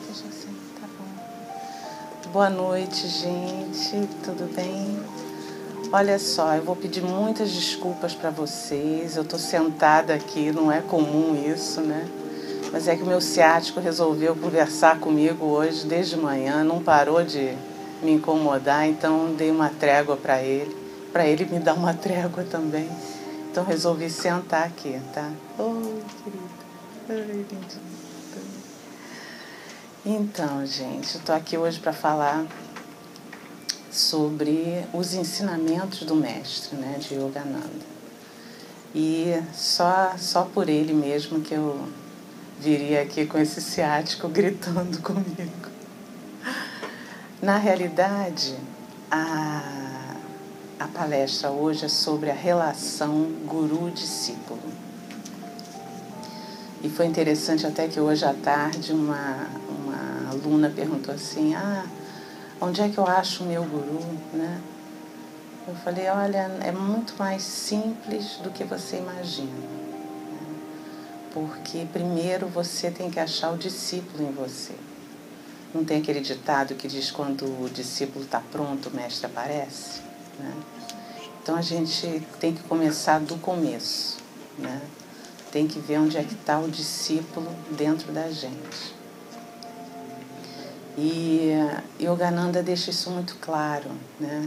Deixa assim, tá bom. Boa noite, gente. Tudo bem? Olha só, eu vou pedir muitas desculpas para vocês. Eu tô sentada aqui, não é comum isso, né? Mas é que o meu ciático resolveu conversar comigo hoje, desde manhã, não parou de me incomodar, então dei uma trégua para ele me dar uma trégua também. Então resolvi sentar aqui, tá? Oi, querida. Oi, lindinha. Então, gente, eu tô aqui hoje para falar sobre os ensinamentos do mestre, né, de Yogananda. E só por ele mesmo que eu viria aqui com esse ciático gritando comigo. Na realidade, a palestra hoje é sobre a relação guru-discípulo. E foi interessante até que hoje à tarde uma aluna perguntou assim, onde é que eu acho o meu guru, né? Eu falei, olha, é muito mais simples do que você imagina. Porque primeiro você tem que achar o discípulo em você. Não tem aquele ditado que diz quando o discípulo está pronto, o mestre aparece? Né? Então a gente tem que começar do começo, né? Tem que ver onde é que está o discípulo dentro da gente. E Yogananda deixa isso muito claro, né?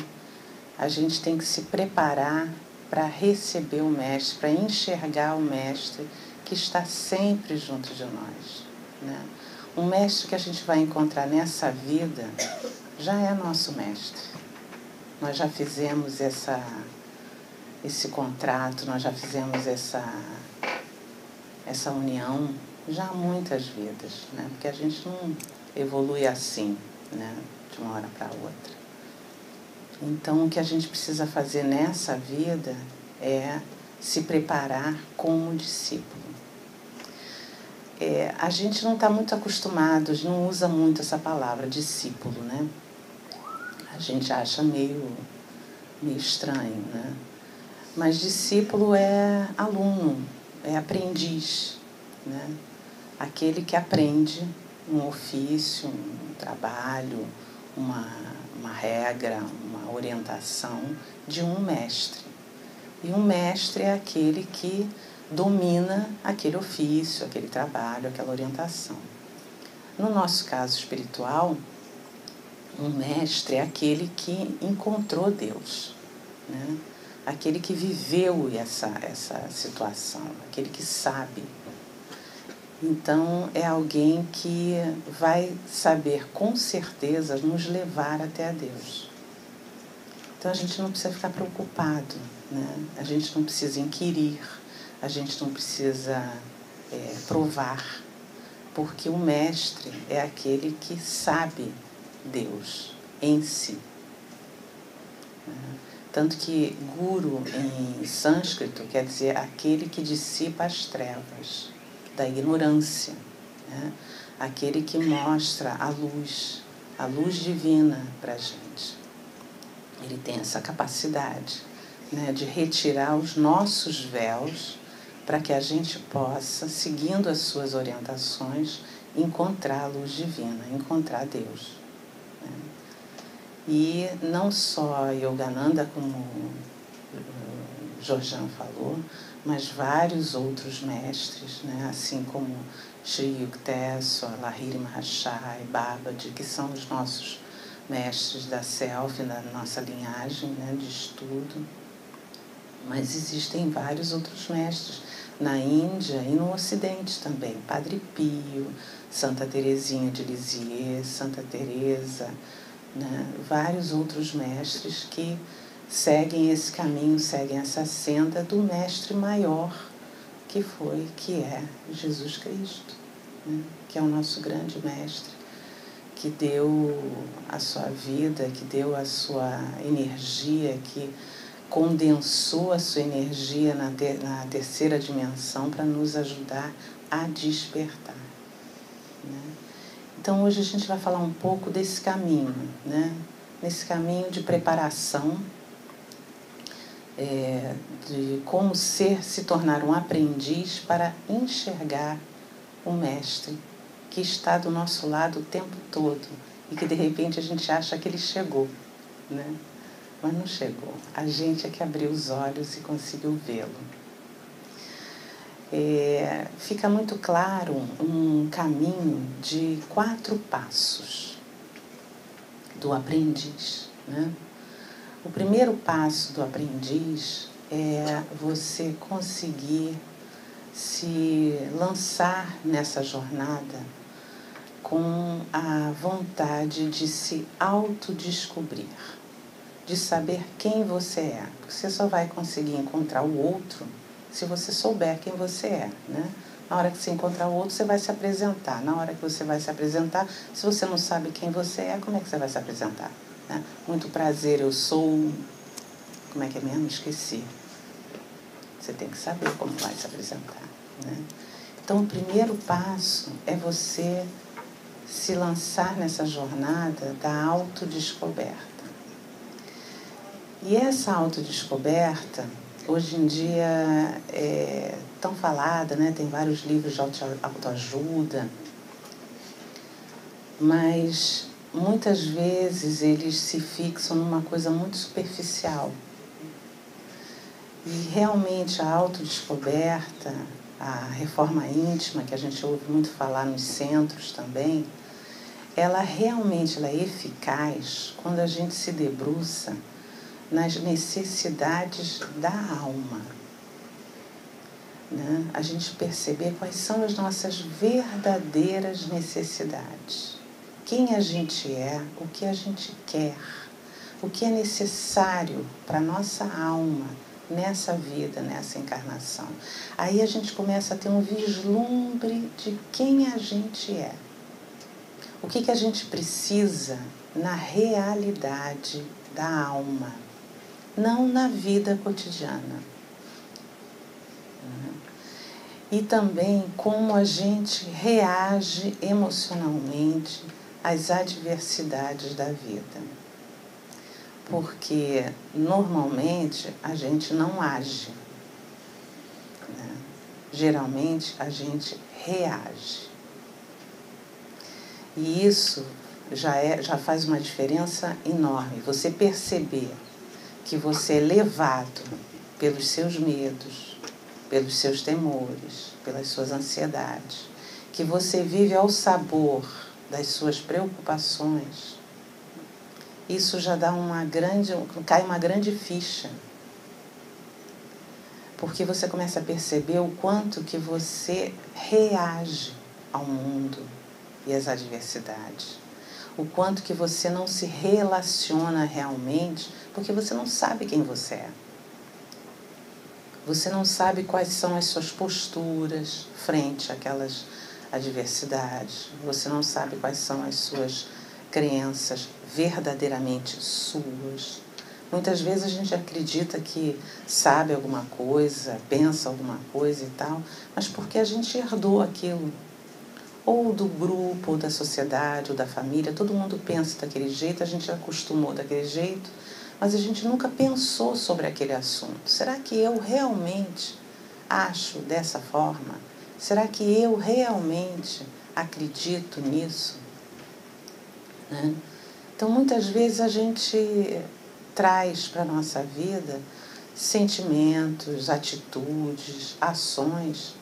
A gente tem que se preparar para receber o mestre, para enxergar o mestre que está sempre junto de nós, né? O mestre que a gente vai encontrar nessa vida já é nosso mestre. Nós já fizemos esse contrato, nós já fizemos essa união já há muitas vidas, né? Porque a gente não evolui assim, né? De uma hora para outra. Então, o que a gente precisa fazer nessa vida é se preparar como discípulo. A gente não está muito acostumado, não usa muito essa palavra, discípulo, né? A gente acha meio estranho, né? Mas discípulo é aluno, é aprendiz, né? Aquele que aprende um ofício, um trabalho, uma regra, uma orientação de um mestre. E um mestre é aquele que domina aquele ofício, aquele trabalho, aquela orientação. No nosso caso espiritual, um mestre é aquele que encontrou Deus, né? Aquele que viveu essa situação, aquele que sabe. Então, é alguém que vai saber com certeza nos levar até a Deus. Então, a gente não precisa ficar preocupado, né? A gente não precisa inquirir, a gente não precisa provar, porque o mestre é aquele que sabe Deus em si. Tanto que guru em sânscrito quer dizer aquele que dissipa as trevas da ignorância, né? Aquele que mostra a luz divina para a gente. Ele tem essa capacidade, né, de retirar os nossos véus para que a gente possa, seguindo as suas orientações, encontrar a luz divina, encontrar Deus. Né? E não só Yogananda, como Jorjan falou, mas vários outros mestres, né? Assim como Sri Yukteswar, Lahiri Mahashaya, Babaji, que são os nossos mestres da self, da nossa linhagem, né, de estudo. Mas existem vários outros mestres na Índia e no Ocidente também. Padre Pio, Santa Teresinha de Lisieux, Santa Teresa, né? Vários outros mestres que seguem esse caminho, seguem essa senda do mestre maior que é Jesus Cristo, né? Que é o nosso grande mestre, que deu a sua vida, que deu a sua energia, que condensou a sua energia na terceira dimensão para nos ajudar a despertar. Né? Então, hoje a gente vai falar um pouco desse caminho, né? Nesse caminho de preparação, de como se tornar um aprendiz para enxergar o mestre que está do nosso lado o tempo todo e que de repente a gente acha que ele chegou, né? Mas não chegou. A gente é que abriu os olhos e conseguiu vê-lo. Fica muito claro um caminho de 4 passos do aprendiz, né? O primeiro passo do aprendiz é você conseguir se lançar nessa jornada com a vontade de se autodescobrir, de saber quem você é. Você só vai conseguir encontrar o outro se você souber quem você é, né? Na hora que você encontrar o outro, você vai se apresentar. Na hora que você vai se apresentar, se você não sabe quem você é, como é que você vai se apresentar, né? Muito prazer, eu sou... Como é que é mesmo? Esqueci. Você tem que saber como vai se apresentar, né? Então, o primeiro passo é você se lançar nessa jornada da autodescoberta. E essa autodescoberta, hoje em dia, é tão falada, né? Tem vários livros de autoajuda, mas muitas vezes eles se fixam numa coisa muito superficial. E realmente a autodescoberta, a reforma íntima, que a gente ouve muito falar nos centros também, ela realmente é eficaz quando a gente se debruça nas necessidades da alma, né? A gente perceber quais são as nossas verdadeiras necessidades. Quem a gente é, o que a gente quer, o que é necessário para a nossa alma nessa vida, nessa encarnação. Aí a gente começa a ter um vislumbre de quem a gente é. O que a gente precisa na realidade da alma, não na vida cotidiana. E também como a gente reage emocionalmente às adversidades da vida. Porque normalmente a gente não age, né? Geralmente a gente reage. E isso já faz uma diferença enorme. Você perceber que você é levado pelos seus medos, pelos seus temores, pelas suas ansiedades, que você vive ao sabor das suas preocupações, isso já dá cai uma grande ficha. Porque você começa a perceber o quanto que você reage ao mundo e às adversidades. O quanto que você não se relaciona realmente, porque você não sabe quem você é. Você não sabe quais são as suas posturas frente àquelas adversidades. Você não sabe quais são as suas crenças verdadeiramente suas. Muitas vezes a gente acredita que sabe alguma coisa, pensa alguma coisa e tal, mas porque a gente herdou aquilo. Ou do grupo, ou da sociedade, ou da família, todo mundo pensa daquele jeito, a gente acostumou daquele jeito, mas a gente nunca pensou sobre aquele assunto. Será que eu realmente acho dessa forma? Será que eu realmente acredito nisso? Né? Então, muitas vezes a gente traz para a nossa vida sentimentos, atitudes, ações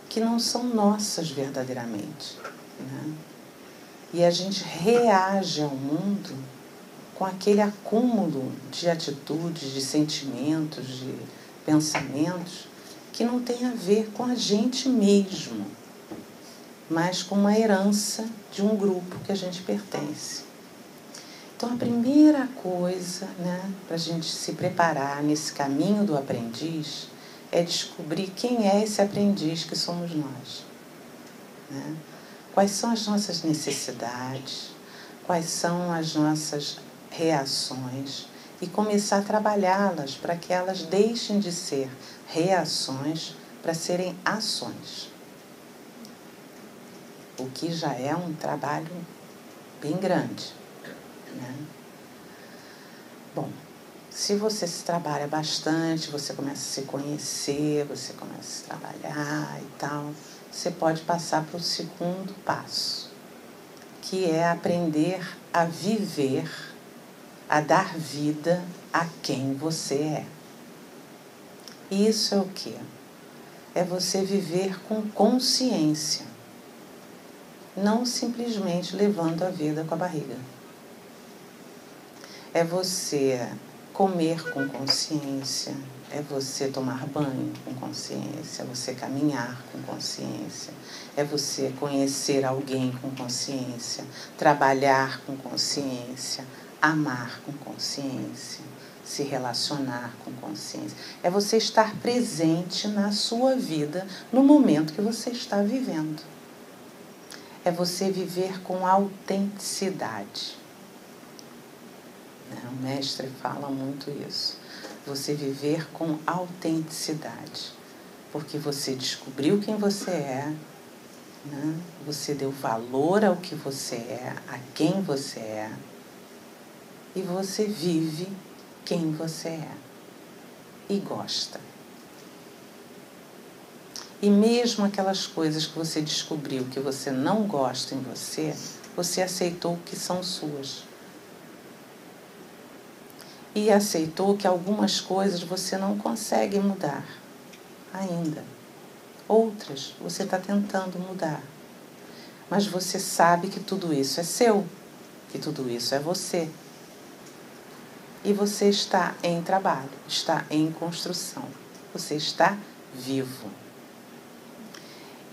que não são nossas verdadeiramente, né? E a gente reage ao mundo com aquele acúmulo de atitudes, de sentimentos, de pensamentos que não tem a ver com a gente mesmo, mas com uma herança de um grupo que a gente pertence. Então, a primeira coisa, né, para a gente se preparar nesse caminho do aprendiz é descobrir quem é esse aprendiz que somos nós, né? Quais são as nossas necessidades, quais são as nossas reações e começar a trabalhá-las para que elas deixem de ser reações para serem ações. O que já é um trabalho bem grande, né? Bom, se você se trabalha bastante, você começa a se conhecer, você começa a se trabalhar e tal, você pode passar para o segundo passo, que é aprender a viver, a dar vida a quem você é. Isso é o quê? É você viver com consciência, não simplesmente levando a vida com a barriga. É você comer com consciência, é você tomar banho com consciência, é você caminhar com consciência, é você conhecer alguém com consciência, trabalhar com consciência, amar com consciência, se relacionar com consciência. É você estar presente na sua vida, no momento que você está vivendo. É você viver com autenticidade. O mestre fala muito isso. Você viver com autenticidade. Porque você descobriu quem você é, né? Você deu valor ao que você é, a quem você é. E você vive quem você é. E gosta. E mesmo aquelas coisas que você descobriu que você não gosta em você, você aceitou que são suas. E aceitou que algumas coisas você não consegue mudar ainda. Outras você está tentando mudar. Mas você sabe que tudo isso é seu, que tudo isso é você. E você está em trabalho, está em construção. Você está vivo.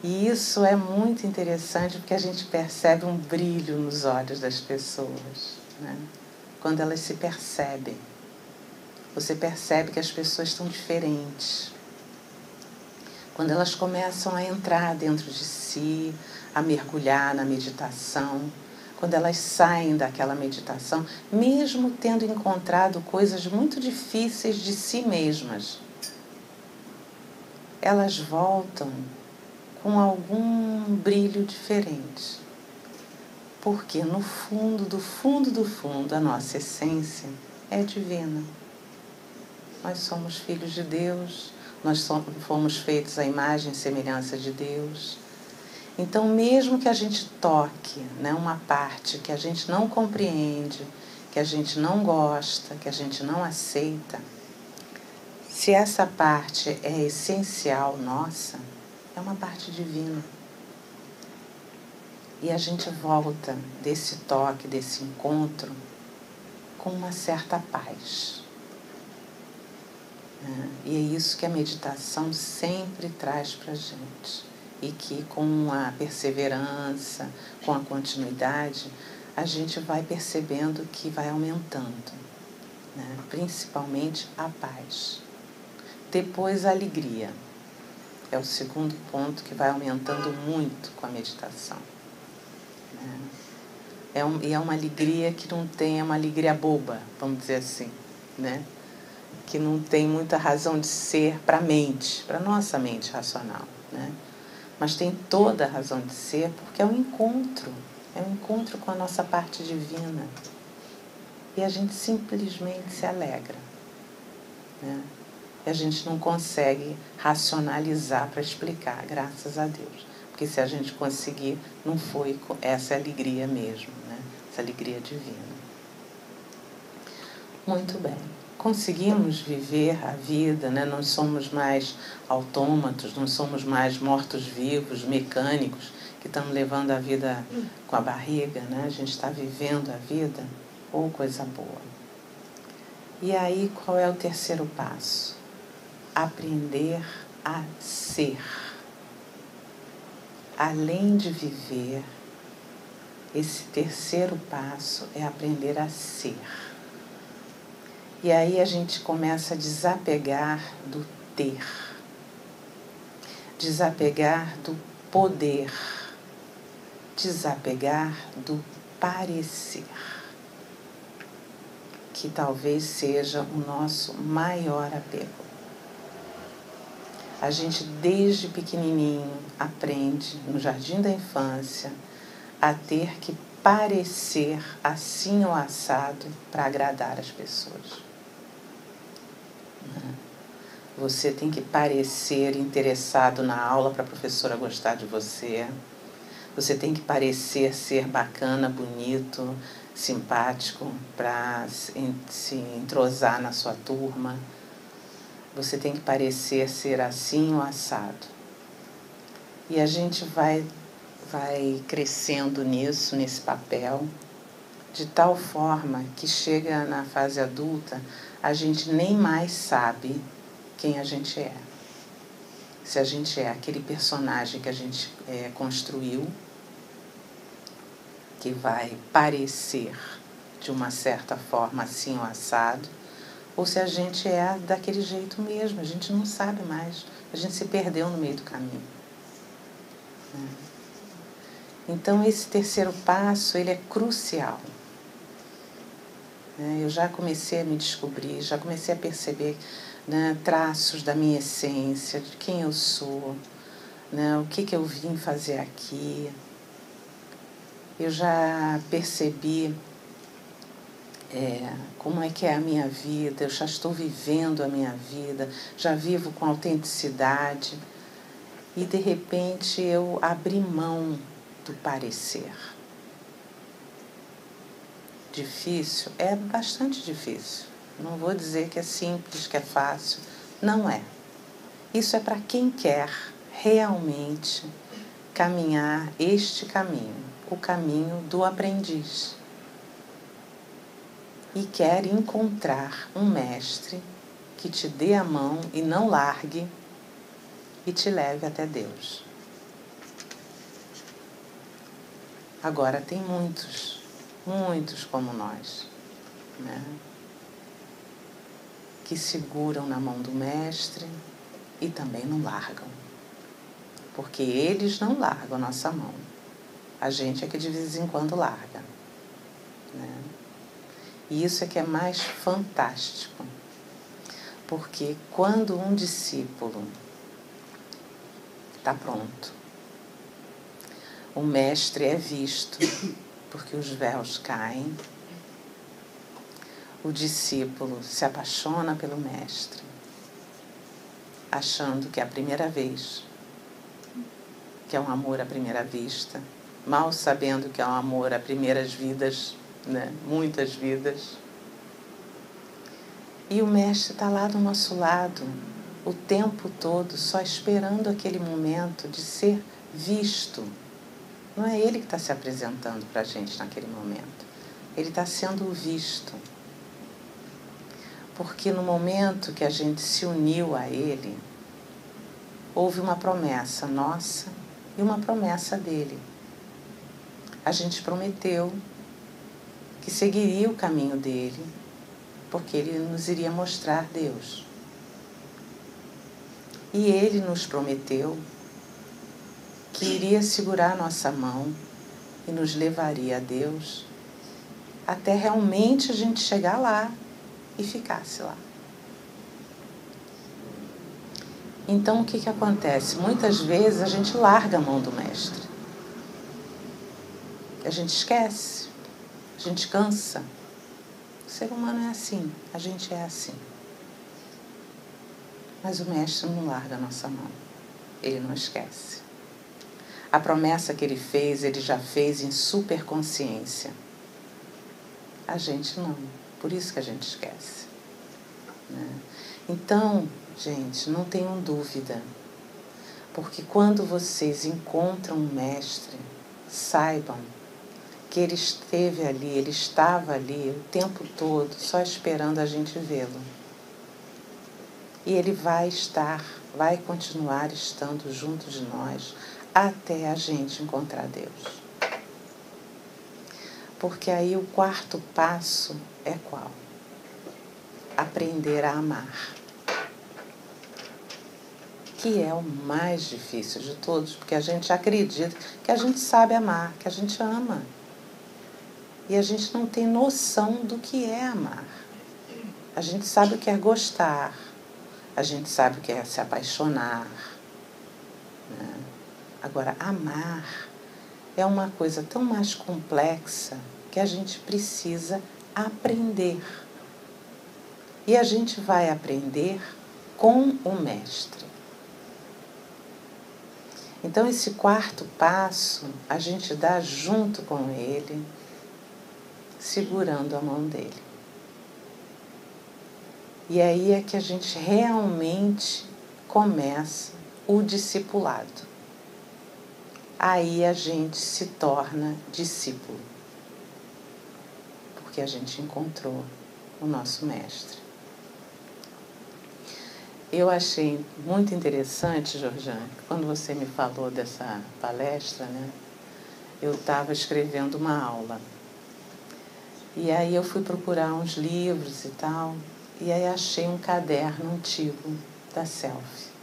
E isso é muito interessante porque a gente percebe um brilho nos olhos das pessoas, né? Quando elas se percebem. Você percebe que as pessoas estão diferentes. Quando elas começam a entrar dentro de si, a mergulhar na meditação, quando elas saem daquela meditação, mesmo tendo encontrado coisas muito difíceis de si mesmas, elas voltam com algum brilho diferente. Porque no fundo, do fundo do fundo, a nossa essência é divina. Nós somos filhos de Deus, nós fomos feitos à imagem e semelhança de Deus. Então, mesmo que a gente toque, né, uma parte que a gente não compreende, que a gente não gosta, que a gente não aceita, se essa parte é essencial nossa, é uma parte divina. E a gente volta desse toque, desse encontro, com uma certa paz. E é isso que a meditação sempre traz para a gente. E que com a perseverança, com a continuidade, a gente vai percebendo que vai aumentando, né? Principalmente a paz. Depois a alegria. É o segundo ponto que vai aumentando muito com a meditação. E é uma alegria que não tem, é uma alegria boba, vamos dizer assim, né? Que não tem muita razão de ser para a mente, para a nossa mente racional, né? Mas tem toda a razão de ser porque é um encontro com a nossa parte divina. E a gente simplesmente se alegra, né? E a gente não consegue racionalizar para explicar, graças a Deus. Porque se a gente conseguir, não foi essa alegria mesmo, né? Essa alegria divina. Muito bem. Conseguimos viver a vida, né? Não somos mais autômatos, não somos mais mortos-vivos, mecânicos, que estamos levando a vida com a barriga, né? A gente está vivendo a vida, ou coisa boa. E aí, qual é o terceiro passo? Aprender a ser. Além de viver, esse terceiro passo é aprender a ser. E aí a gente começa a desapegar do ter, desapegar do poder, desapegar do parecer, que talvez seja o nosso maior apego. A gente desde pequenininho aprende no jardim da infância a ter que parecer assim ou assado para agradar as pessoas. Você tem que parecer interessado na aula para a professora gostar de você. Você tem que parecer ser bacana, bonito, simpático para se entrosar na sua turma. Você tem que parecer ser assim ou assado. E a gente vai crescendo nisso, nesse papel, de tal forma que chega na fase adulta, a gente nem mais sabe quem a gente é. Se a gente é aquele personagem que a gente construiu, que vai parecer de uma certa forma assim ou assado, ou se a gente é daquele jeito mesmo, a gente não sabe mais, a gente se perdeu no meio do caminho. Então esse terceiro passo, ele é crucial. Eu já comecei a me descobrir, já comecei a perceber, né, traços da minha essência, de quem eu sou, né, o que eu vim fazer aqui. Eu já percebi como é que é a minha vida, eu já estou vivendo a minha vida, já vivo com autenticidade e de repente eu abri mão do parecer. Difícil? É bastante difícil. Não vou dizer que é simples, que é fácil. Não é. Isso é para quem quer realmente caminhar este caminho, o caminho do aprendiz. E quer encontrar um mestre que te dê a mão e não largue e te leve até Deus. Agora tem muitos como nós, né, que seguram na mão do mestre e também não largam. Porque eles não largam a nossa mão. A gente é que de vez em quando larga, né? E isso é que é mais fantástico. Porque quando um discípulo está pronto, o mestre é visto, porque os véus caem, o discípulo se apaixona pelo mestre, achando que é a primeira vez, que é um amor à primeira vista, mal sabendo que é um amor a primeiras vidas, né? Muitas vidas. E o mestre está lá do nosso lado, o tempo todo, só esperando aquele momento de ser visto. Não é ele que está se apresentando para a gente naquele momento. Ele está sendo visto. Porque no momento que a gente se uniu a ele, houve uma promessa nossa e uma promessa dele. A gente prometeu que seguiria o caminho dele, porque ele nos iria mostrar Deus. E ele nos prometeu que iria segurar nossa mão e nos levaria a Deus até realmente a gente chegar lá e ficasse lá. Então o que acontece? Muitas vezes a gente larga a mão do mestre. A gente esquece, a gente cansa. O ser humano é assim, a gente é assim. Mas o mestre não larga a nossa mão, ele não esquece. A promessa que ele já fez em superconsciência. A gente não, por isso que a gente esquece, né? Então, gente, não tenham dúvida, porque quando vocês encontram um mestre, saibam que ele esteve ali, ele estava ali o tempo todo, só esperando a gente vê-lo. E ele vai continuar estando junto de nós até a gente encontrar Deus. Porque aí o quarto passo é qual? Aprender a amar. Que é o mais difícil de todos, porque a gente acredita que a gente sabe amar, que a gente ama. E a gente não tem noção do que é amar. A gente sabe o que é gostar, a gente sabe o que é se apaixonar, né? Agora, amar é uma coisa tão mais complexa que a gente precisa aprender. E a gente vai aprender com o Mestre. Então, esse quarto passo a gente dá junto com ele, segurando a mão dele. E aí é que a gente realmente começa o discipulado. Aí a gente se torna discípulo, porque a gente encontrou o nosso Mestre. Eu achei muito interessante, Georgiane, quando você me falou dessa palestra, né? Eu estava escrevendo uma aula. E aí eu fui procurar uns livros e tal, e aí achei um caderno antigo da Selfie.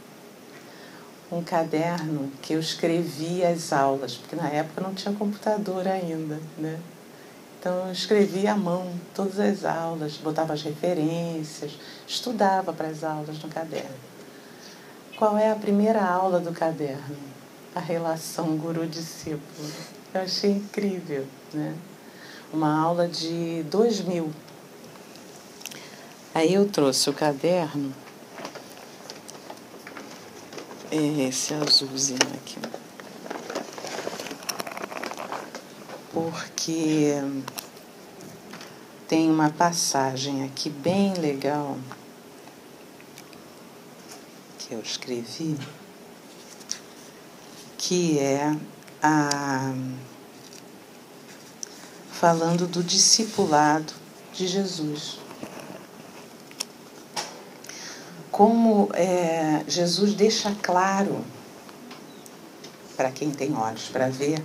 Um caderno que eu escrevia as aulas, porque na época não tinha computador ainda, né? Então eu escrevia à mão todas as aulas, botava as referências, estudava para as aulas no caderno. Qual é a primeira aula do caderno? A relação guru-discípulo. Eu achei incrível, né? Uma aula de 2000. Aí eu trouxe o caderno, esse azulzinho aqui, porque tem uma passagem aqui bem legal que eu escrevi, que é falando do discipulado de Jesus. Como Jesus deixa claro, para quem tem olhos para ver,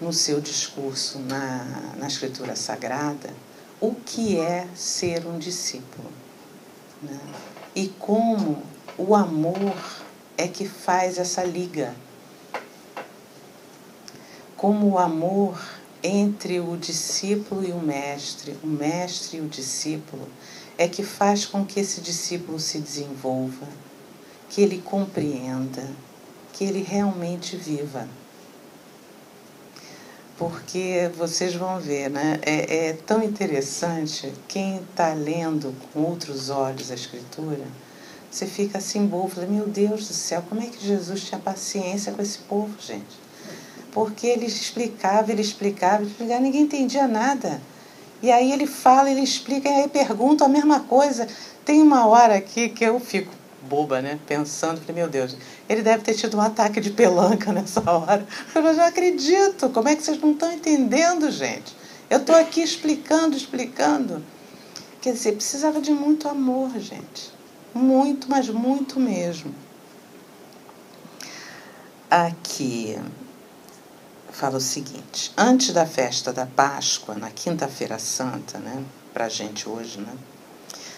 no seu discurso na Escritura Sagrada, o que é ser um discípulo, né? E como o amor é que faz essa liga. Como o amor entre o discípulo e o mestre e o discípulo, é que faz com que esse discípulo se desenvolva, que ele compreenda, que ele realmente viva. Porque vocês vão ver, né? É tão interessante, quem está lendo com outros olhos a Escritura, você fica assim bobo, fala, meu Deus do céu, como é que Jesus tinha paciência com esse povo, gente? Porque ele explicava, ninguém entendia nada. E aí ele fala, ele explica, e aí pergunta a mesma coisa. Tem uma hora aqui que eu fico boba, né? Pensando, falei, meu Deus, ele deve ter tido um ataque de pelanca nessa hora. Eu já acredito, como é que vocês não estão entendendo, gente? Eu estou aqui explicando. Quer dizer, precisava de muito amor, gente. Muito, mas muito mesmo. Aqui fala o seguinte, antes da festa da Páscoa, na quinta-feira santa, né, para a gente hoje, né,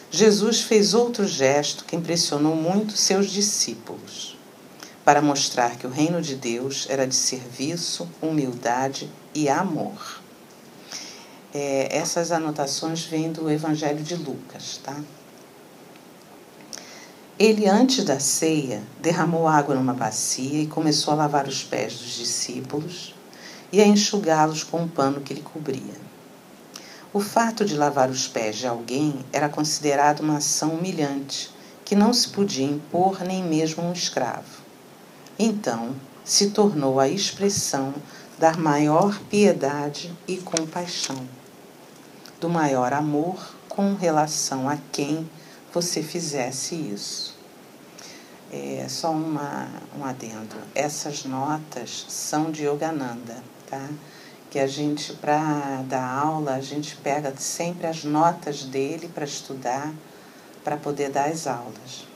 Jesus fez outro gesto que impressionou muito seus discípulos, para mostrar que o reino de Deus era de serviço, humildade e amor. Essas anotações vêm do Evangelho de Lucas, tá? Ele, antes da ceia, derramou água numa bacia e começou a lavar os pés dos discípulos e a enxugá-los com um pano que lhe cobria. O fato de lavar os pés de alguém era considerado uma ação humilhante, que não se podia impor nem mesmo um escravo. Então, se tornou a expressão da maior piedade e compaixão, do maior amor com relação a quem você fizesse isso. Só um adendo. Essas notas são de Yogananda, tá? Que a gente, para dar aula, a gente pega sempre as notas dele para estudar, para poder dar as aulas.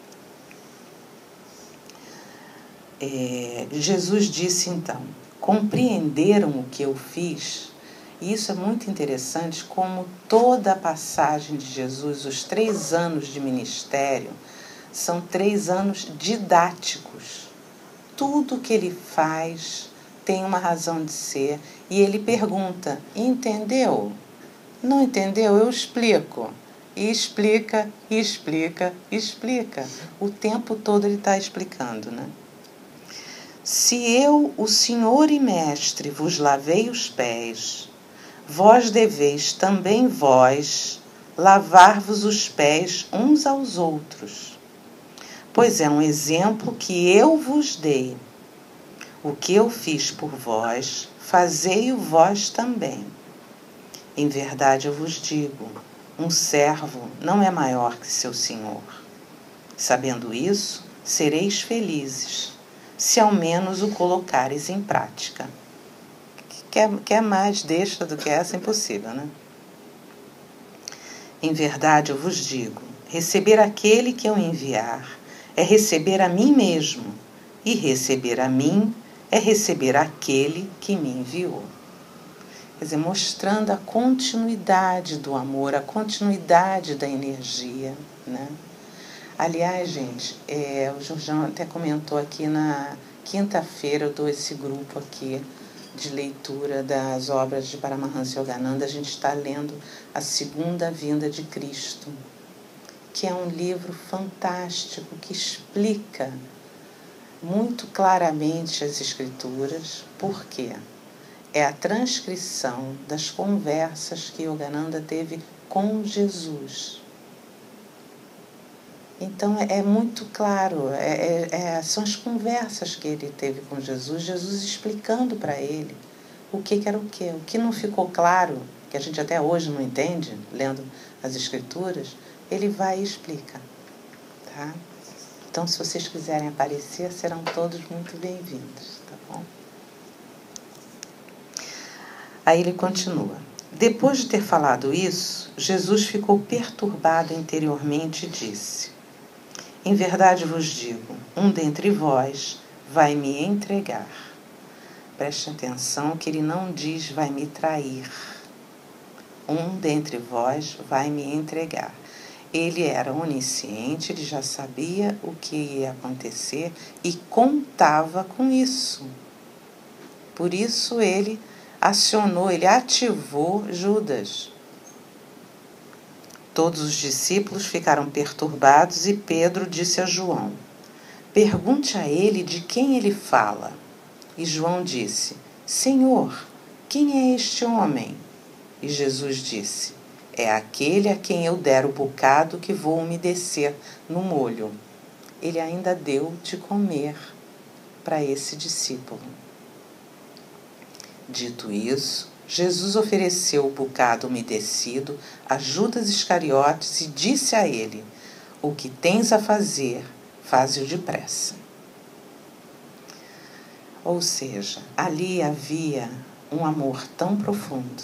Jesus disse então, compreenderam o que eu fiz? E isso é muito interessante, como toda a passagem de Jesus, os 3 anos de ministério, são 3 anos didáticos. Tudo que ele faz tem uma razão de ser. E ele pergunta, entendeu? Não entendeu? Eu explico. E explica. O tempo todo ele está explicando, né? Se eu, o Senhor e Mestre, vos lavei os pés, vós deveis também vós lavar-vos os pés uns aos outros. pois é um exemplo que eu vos dei. O que eu fiz por vós, fazei-o vós também. Em verdade eu vos digo, um servo não é maior que seu senhor. Sabendo isso, sereis felizes, se ao menos o colocares em prática. Quer mais deixa do que essa? Impossível, né? Em verdade eu vos digo, receber aquele que eu enviar é receber a mim mesmo, e receber a mim é receber aquele que me enviou. Quer dizer, mostrando a continuidade do amor, a continuidade da energia, né? Aliás, gente, o Jorjão até comentou aqui na quinta-feira, eu dou esse grupo aqui de leitura das obras de Paramahansa Yogananda. A gente está lendo A Segunda Vinda de Cristo, que é um livro fantástico que explica muito claramente as escrituras. Por quê? É a transcrição das conversas que Yogananda teve com Jesus. Então é muito claro, são as conversas que ele teve com Jesus, Jesus explicando para ele o que era o quê. O que não ficou claro, que a gente até hoje não entende, lendo as escrituras, ele vai e explica. Tá? Então, se vocês quiserem aparecer, serão todos muito bem-vindos, tá bom? Aí ele continua. Depois de ter falado isso, Jesus ficou perturbado interiormente e disse: em verdade vos digo, um dentre vós vai me entregar. Preste atenção que ele não diz vai me trair. Um dentre vós vai me entregar. Ele era onisciente, ele já sabia o que ia acontecer e contava com isso. Por isso ele ativou Judas. Todos os discípulos ficaram perturbados e Pedro disse a João: pergunte a ele de quem ele fala. E João disse: Senhor, quem é este homem? E Jesus disse: é aquele a quem eu der o bocado que vou umedecer no molho. Ele ainda deu de comer para esse discípulo. Dito isso, Jesus ofereceu o bocado umedecido a Judas Iscariotes e disse a ele: o que tens a fazer, faze-o depressa. Ou seja, ali havia um amor tão profundo,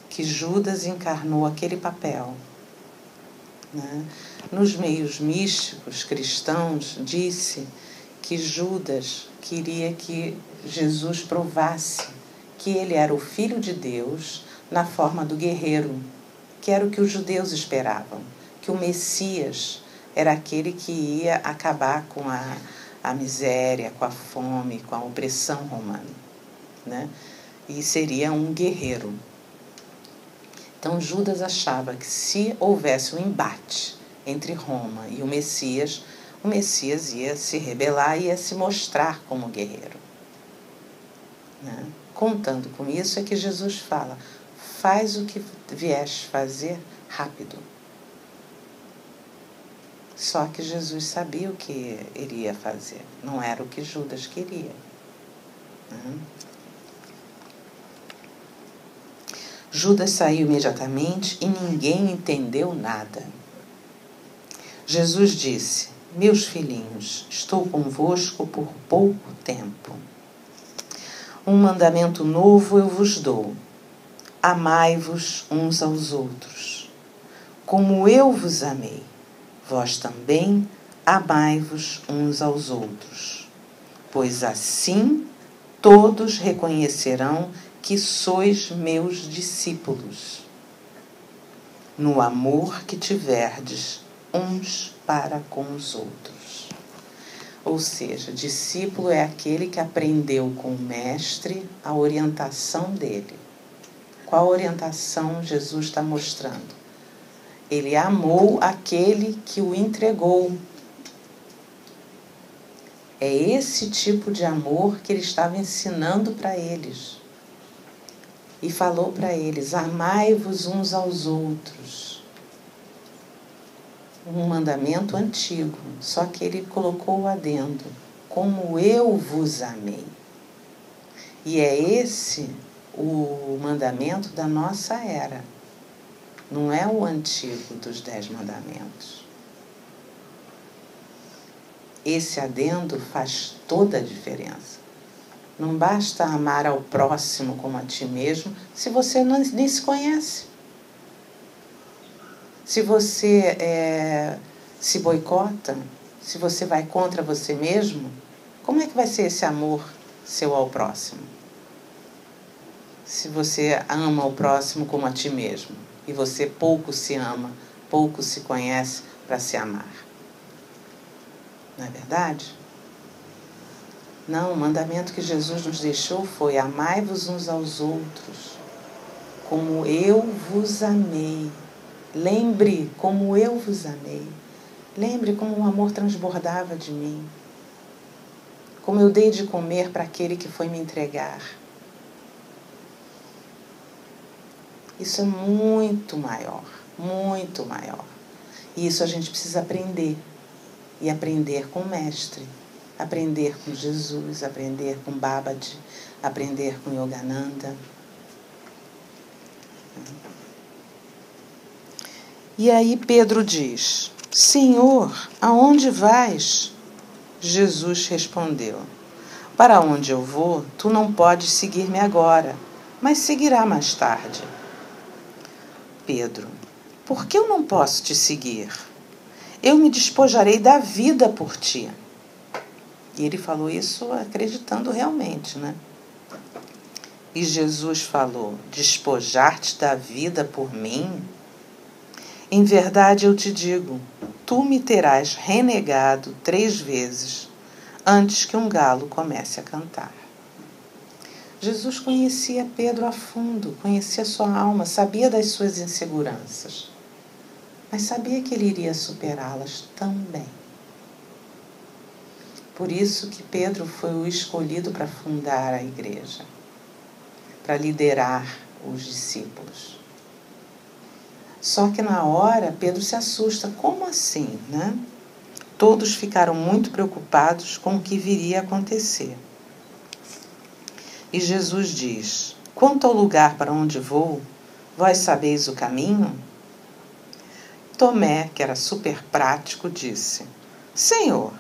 que Judas encarnou aquele papel. Né? Nos meios místicos cristãos, disse que Judas queria que Jesus provasse que ele era o Filho de Deus na forma do guerreiro, que era o que os judeus esperavam, que o Messias era aquele que ia acabar com a miséria, com a fome, com a opressão romana, né? E seria um guerreiro. Então Judas achava que se houvesse um embate entre Roma e o Messias ia se rebelar e ia se mostrar como guerreiro. Né? Contando com isso é que Jesus fala: faz o que vieste fazer rápido. Só que Jesus sabia o que ele ia fazer, não era o que Judas queria. Né? Judas saiu imediatamente e ninguém entendeu nada. Jesus disse: meus filhinhos, estou convosco por pouco tempo. Um mandamento novo eu vos dou: amai-vos uns aos outros. Como eu vos amei, vós também amai-vos uns aos outros. Pois assim todos reconhecerão que sois meus discípulos, no amor que tiverdes uns para com os outros. Ou seja, discípulo é aquele que aprendeu com o mestre a orientação dele. Qual orientação Jesus está mostrando? Ele amou aquele que o entregou. É esse tipo de amor que ele estava ensinando para eles. E falou para eles: amai-vos uns aos outros. um mandamento antigo, só que ele colocou o adendo, como eu vos amei. E é esse o mandamento da nossa era, não é o antigo dos 10 mandamentos. Esse adendo faz toda a diferença. Não basta amar ao próximo como a ti mesmo se você nem se conhece. Se você se boicota, se você vai contra você mesmo, como é que vai ser esse amor seu ao próximo? Se você ama o próximo como a ti mesmo e você pouco se ama, pouco se conhece para se amar. Não é verdade? Não, o mandamento que Jesus nos deixou foi: amai-vos uns aos outros, como eu vos amei. Lembre como eu vos amei. Lembre como o amor transbordava de mim. Como eu dei de comer para aquele que foi me entregar. Isso é muito maior, muito maior. E isso a gente precisa aprender. E aprender com o Mestre. Aprender com Jesus, aprender com Babaji, aprender com Yogananda. E aí Pedro diz: Senhor, aonde vais? Jesus respondeu: para onde eu vou, tu não podes seguir-me agora, mas seguirá mais tarde. Pedro: por que eu não posso te seguir? Eu me despojarei da vida por ti. E ele falou isso acreditando realmente, né? E Jesus falou: despojar-te da vida por mim? Em verdade eu te digo, tu me terás renegado 3 vezes antes que um galo comece a cantar. Jesus conhecia Pedro a fundo, conhecia sua alma, sabia das suas inseguranças, mas sabia que ele iria superá-las também. Por isso que Pedro foi o escolhido para fundar a igreja, para liderar os discípulos. Só que na hora, Pedro se assusta. Como assim, né? Todos ficaram muito preocupados com o que viria a acontecer. E Jesus diz: quanto ao lugar para onde vou, vós sabeis o caminho? Tomé, que era super prático, disse: Senhor,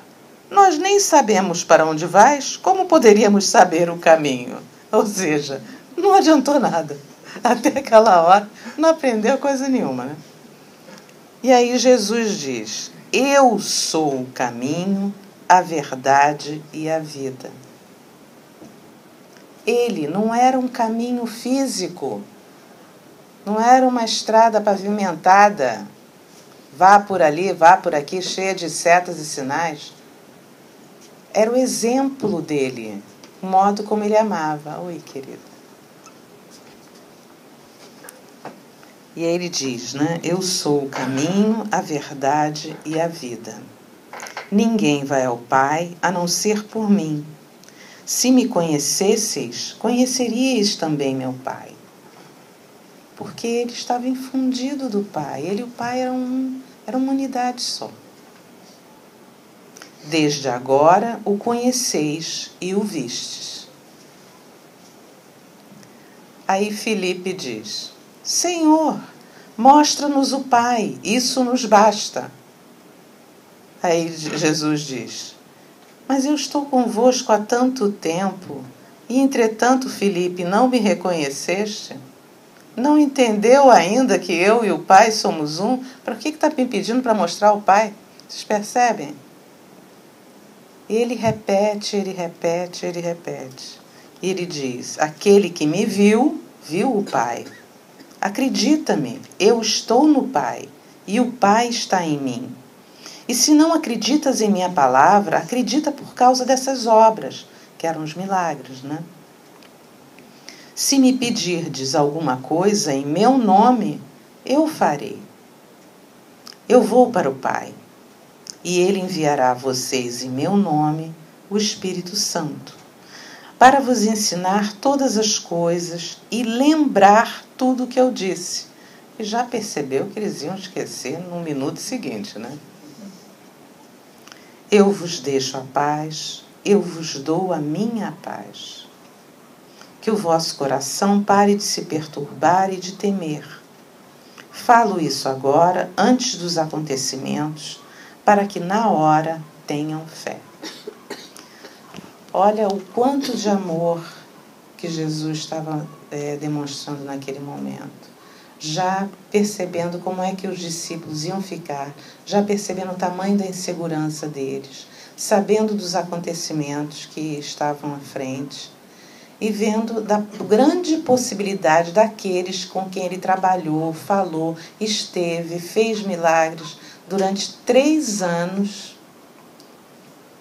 nós nem sabemos para onde vais, como poderíamos saber o caminho? Ou seja, não adiantou nada. Até aquela hora não aprendeu coisa nenhuma, né? E aí Jesus diz: eu sou o caminho, a verdade e a vida. Ele não era um caminho físico, não era uma estrada pavimentada, vá por ali, vá por aqui, cheia de setas e sinais. Era o exemplo dele, o modo como ele amava. Oi, querida. E aí ele diz, né? Eu sou o caminho, a verdade e a vida. Ninguém vai ao Pai a não ser por mim. Se me conhecesseis, conheceríeis também meu Pai. Porque ele estava infundido do Pai. Ele e o Pai eram uma unidade só. Desde agora o conheceis e o vistes. Aí Filipe diz: Senhor, mostra-nos o Pai, isso nos basta. Aí Jesus diz: mas eu estou convosco há tanto tempo, e entretanto, Filipe, não me reconheceste? Não entendeu ainda que eu e o Pai somos um? Para que está me pedindo para mostrar o Pai? Vocês percebem? Ele repete, ele repete, ele repete. E ele diz: aquele que me viu, viu o Pai. Acredita-me, eu estou no Pai, e o Pai está em mim. E se não acreditas em minha palavra, acredita por causa dessas obras, que eram os milagres, né? Se me pedirdes alguma coisa em meu nome, eu farei. Eu vou para o Pai, e Ele enviará a vocês em meu nome o Espírito Santo, para vos ensinar todas as coisas e lembrar tudo o que eu disse. e já percebeu que eles iam esquecer no minuto seguinte, né? Eu vos deixo a paz, eu vos dou a minha paz. Que o vosso coração pare de se perturbar e de temer. Falo isso agora, antes dos acontecimentos, para que na hora tenham fé. Olha o quanto de amor que Jesus estava demonstrando naquele momento. Já percebendo como é que os discípulos iam ficar, já percebendo o tamanho da insegurança deles, sabendo dos acontecimentos que estavam à frente e vendo da grande possibilidade daqueles com quem ele trabalhou, falou, esteve, fez milagres durante 3 anos,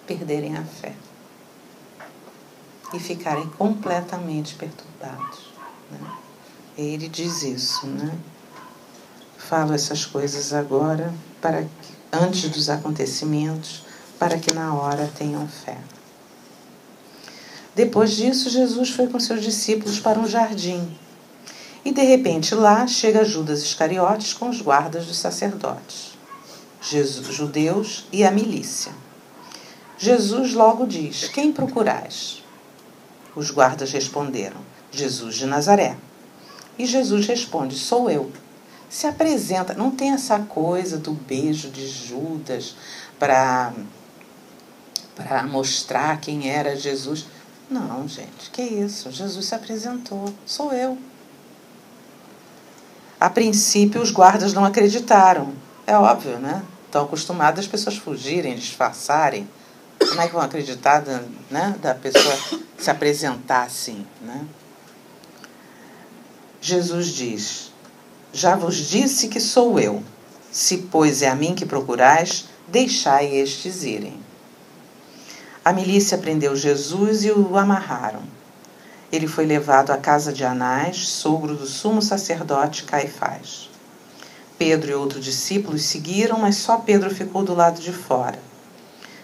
perderem a fé e ficarem completamente perturbados, né? Ele diz isso, né? Falo essas coisas agora, antes dos acontecimentos, para que na hora tenham fé. Depois disso, Jesus foi com seus discípulos para um jardim. E, de repente, lá chega Judas Iscariotes com os guardas dos sacerdotes, judeus e a milícia. Jesus logo diz: quem procurais? Os guardas responderam: Jesus de Nazaré. E Jesus responde: sou eu. Se apresenta, não tem essa coisa do beijo de Judas para mostrar quem era Jesus. Não, gente, que isso? Jesus se apresentou, sou eu. A princípio, os guardas não acreditaram. É óbvio, né? Estão acostumadas as pessoas fugirem, disfarçarem. Como é que vão acreditar, né, da pessoa se apresentar assim, né? Jesus diz: já vos disse que sou eu. Se, pois, é a mim que procurais, deixai estes irem. A milícia prendeu Jesus e o amarraram. Ele foi levado à casa de Anás, sogro do sumo sacerdote Caifás. Pedro e outros discípulos seguiram, mas só Pedro ficou do lado de fora.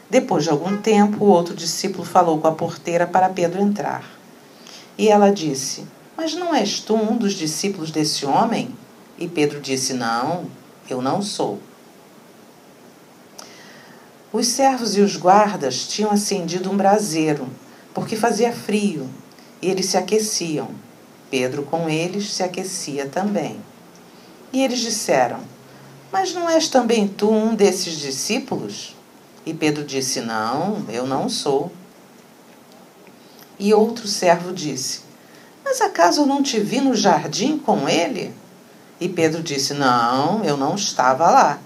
Depois de algum tempo, o outro discípulo falou com a porteira para Pedro entrar. E ela disse: mas não és tu um dos discípulos desse homem? E Pedro disse: não, eu não sou. Os servos e os guardas tinham acendido um braseiro, porque fazia frio, e eles se aqueciam. Pedro, com eles, se aquecia também. E eles disseram: mas não és também tu um desses discípulos? E Pedro disse: não, eu não sou. E outro servo disse: mas acaso eu não te vi no jardim com ele? E Pedro disse: não, eu não estava lá.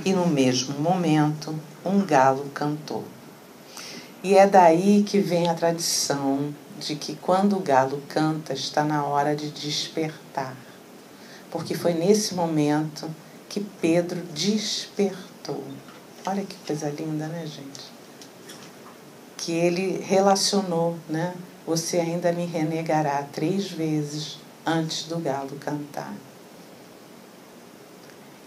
E no mesmo momento, um galo cantou. E é daí que vem a tradição de que quando o galo canta, está na hora de despertar. Porque foi nesse momento que Pedro despertou. Olha que coisa linda, né, gente? Que ele relacionou, né? Você ainda me renegará 3 vezes antes do galo cantar.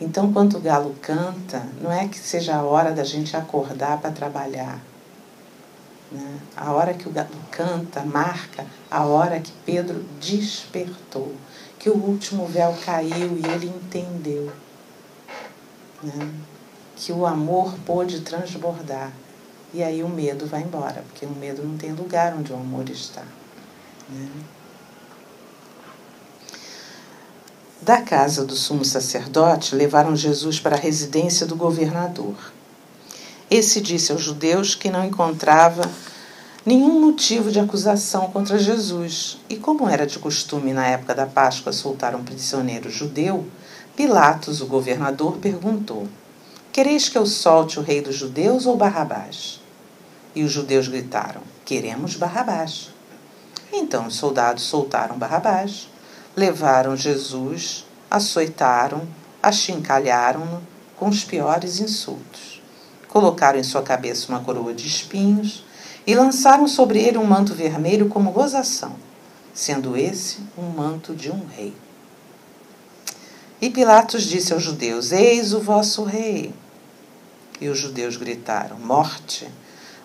Então, quando o galo canta, não é que seja a hora da gente acordar para trabalhar, né? A hora que o galo canta marca a hora que Pedro despertou, que o último véu caiu e ele entendeu, né? Que o amor pôde transbordar. E aí o medo vai embora, porque o medo não tem lugar onde o amor está, né? Da casa do sumo sacerdote, levaram Jesus para a residência do governador. Esse disse aos judeus que não encontrava nenhum motivo de acusação contra Jesus. E como era de costume na época da Páscoa soltar um prisioneiro judeu, Pilatos, o governador, perguntou: quereis que eu solte o rei dos judeus ou Barrabás? E os judeus gritaram: queremos Barrabás. Então os soldados soltaram Barrabás, levaram Jesus, açoitaram, achincalharam-no com os piores insultos. Colocaram em sua cabeça uma coroa de espinhos e lançaram sobre ele um manto vermelho como gozação, sendo esse um manto de um rei. E Pilatos disse aos judeus: eis o vosso rei. E os judeus gritaram: morte,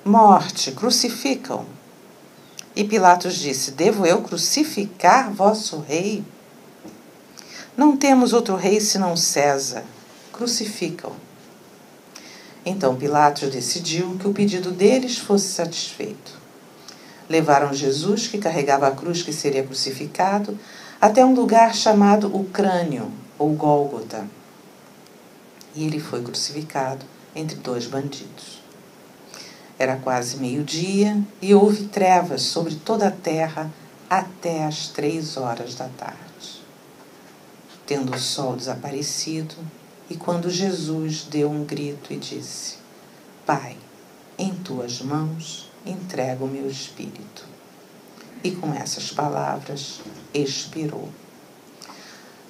morte, crucificam. E Pilatos disse: devo eu crucificar vosso rei? Não temos outro rei senão César. Crucifica-o. Então Pilatos decidiu que o pedido deles fosse satisfeito. Levaram Jesus, que carregava a cruz que seria crucificado, até um lugar chamado o Crânio, ou Gólgota. E ele foi crucificado entre 2 bandidos. Era quase meio-dia e houve trevas sobre toda a terra até às 3 horas da tarde. Tendo o sol desaparecido, e quando Jesus deu um grito e disse: Pai, em tuas mãos entrego o meu espírito. E com essas palavras expirou.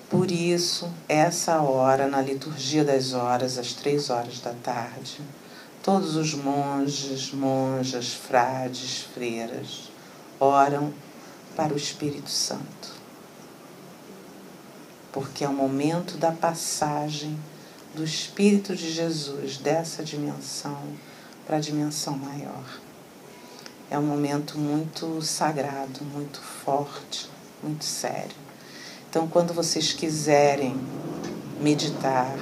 Por isso, essa hora, na liturgia das horas, às 3 horas da tarde, todos os monges, monjas, frades, freiras oram para o Espírito Santo. Porque é o momento da passagem do Espírito de Jesus dessa dimensão para a dimensão maior. É um momento muito sagrado, muito forte, muito sério. Então, quando vocês quiserem meditar,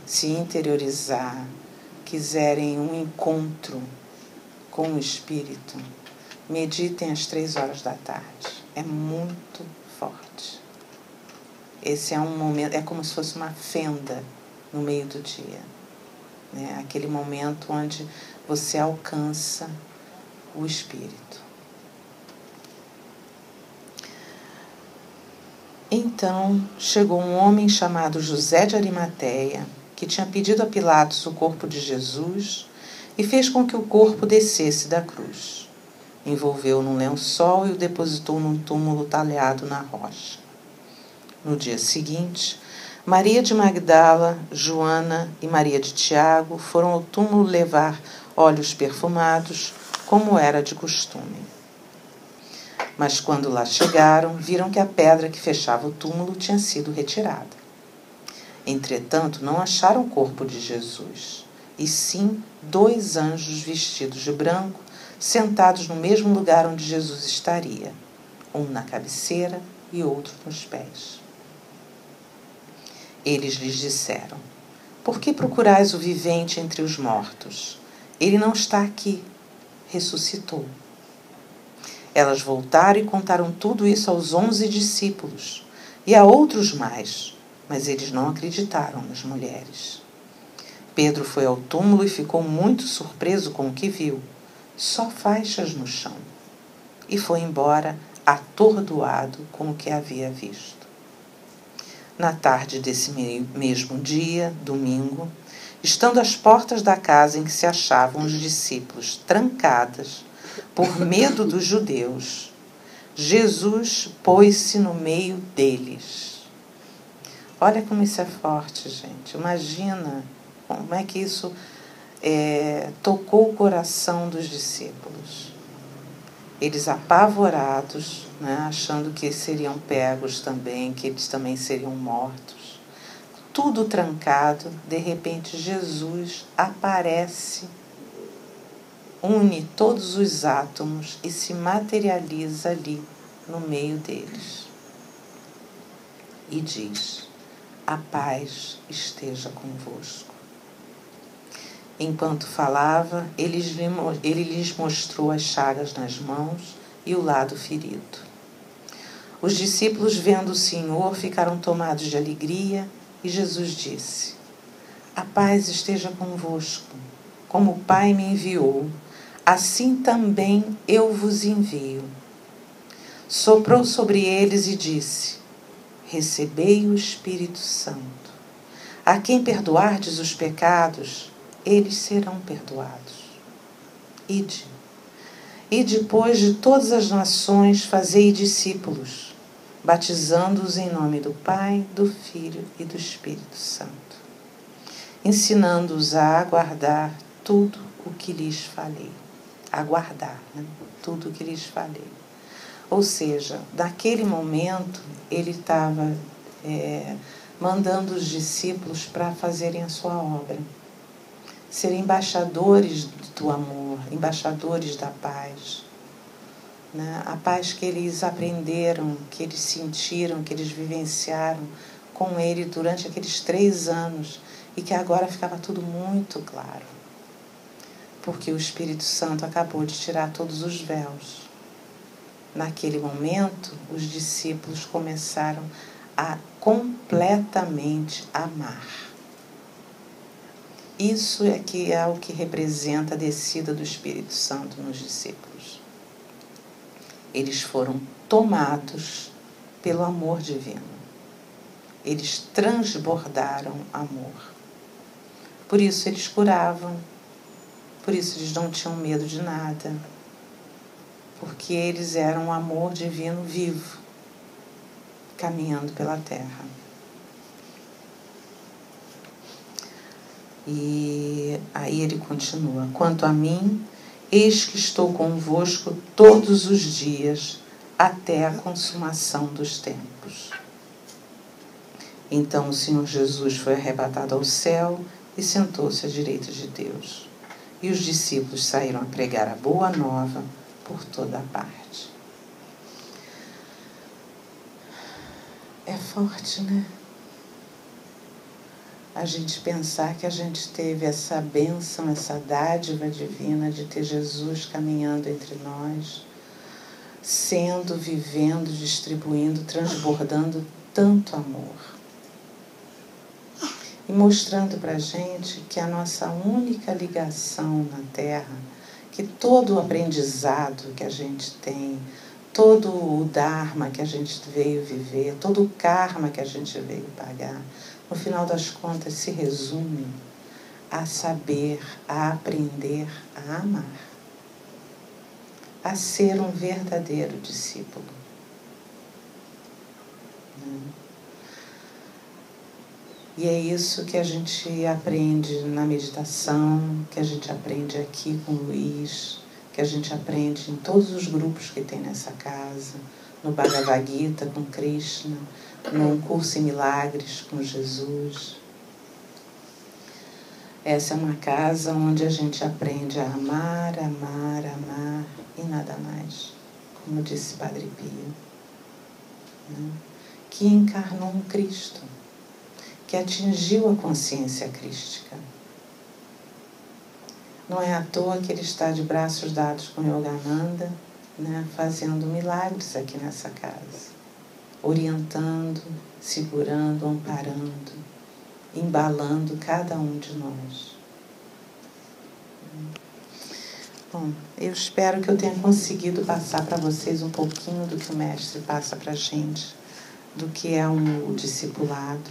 se interiorizar, quiserem um encontro com o Espírito, meditem às 3 horas da tarde. É muito forte. Esse é um momento, é como se fosse uma fenda no meio do dia, né? Aquele momento onde você alcança o Espírito. Então chegou um homem chamado José de Arimateia, que tinha pedido a Pilatos o corpo de Jesus e fez com que o corpo descesse da cruz. Envolveu-o num lençol e o depositou num túmulo talhado na rocha. No dia seguinte, Maria de Magdala, Joana e Maria de Tiago foram ao túmulo levar óleos perfumados, como era de costume. Mas quando lá chegaram, viram que a pedra que fechava o túmulo tinha sido retirada. Entretanto, não acharam o corpo de Jesus, e sim 2 anjos vestidos de branco, sentados no mesmo lugar onde Jesus estaria, um na cabeceira e outro nos pés. Eles lhes disseram: Por que procurais o vivente entre os mortos? Ele não está aqui, ressuscitou. Elas voltaram e contaram tudo isso aos 11 discípulos e a outros mais, mas eles não acreditaram nas mulheres. Pedro foi ao túmulo e ficou muito surpreso com o que viu, só faixas no chão, e foi embora atordoado com o que havia visto. Na tarde desse mesmo dia, domingo, estando as portas da casa em que se achavam os discípulos trancadas por medo dos judeus, Jesus pôs-se no meio deles. Olha como isso é forte, gente. Imagina como é que isso tocou o coração dos discípulos. Eles apavorados, né, achando que seriam pegos também, que eles também seriam mortos. Tudo trancado, de repente Jesus aparece, une todos os átomos e se materializa ali no meio deles. E diz: a paz esteja convosco. Enquanto falava, ele lhes mostrou as chagas nas mãos e o lado ferido. Os discípulos, vendo o Senhor, ficaram tomados de alegria, e Jesus disse: a paz esteja convosco. Como o Pai me enviou, assim também eu vos envio. Soprou sobre eles e disse: recebei o Espírito Santo. A quem perdoardes os pecados, eles serão perdoados. Ide. E depois de todas as nações, fazei discípulos, batizando-os em nome do Pai, do Filho e do Espírito Santo, ensinando-os a aguardar tudo o que lhes falei. Aguardar, né? Tudo o que lhes falei. Ou seja, naquele momento, ele estava mandando os discípulos para fazerem a sua obra. Ser embaixadores do amor, embaixadores da paz. né? A paz que eles aprenderam, que eles sentiram, que eles vivenciaram com Ele durante aqueles 3 anos e que agora ficava tudo muito claro, porque o Espírito Santo acabou de tirar todos os véus. Naquele momento, os discípulos começaram a completamente amar. Isso é o que representa a descida do Espírito Santo nos discípulos. Eles foram tomados pelo amor divino. Eles transbordaram amor. Por isso eles curavam, por isso eles não tinham medo de nada, porque eles eram um amor divino vivo, caminhando pela terra. E aí ele continua: quanto a mim, eis que estou convosco todos os dias, até a consumação dos tempos. Então o Senhor Jesus foi arrebatado ao céu e sentou-se à direita de Deus. E os discípulos saíram a pregar a boa nova por toda a parte. É forte, né? A gente pensar que a gente teve essa bênção, essa dádiva divina de ter Jesus caminhando entre nós, sendo, vivendo, distribuindo, transbordando tanto amor. E mostrando para a gente que a nossa única ligação na Terra, que todo o aprendizado que a gente tem, todo o Dharma que a gente veio viver, todo o karma que a gente veio pagar, no final das contas se resume a saber, a aprender, a amar, a ser um verdadeiro discípulo. E é isso que a gente aprende na meditação, que a gente aprende aqui com o Luiz, que a gente aprende em todos os grupos que tem nessa casa, no Bhagavad Gita com Krishna, no curso em Milagres com Jesus. Essa é uma casa onde a gente aprende a amar, amar, amar e nada mais, como disse Padre Pio, né? Que encarnou um Cristo, que atingiu a consciência crística. Não é à toa que ele está de braços dados com Yogananda, né, fazendo milagres aqui nessa casa, orientando, segurando, amparando, embalando cada um de nós. Bom, eu espero que eu tenha conseguido passar para vocês um pouquinho do que o Mestre passa para a gente, do que é o discipulado.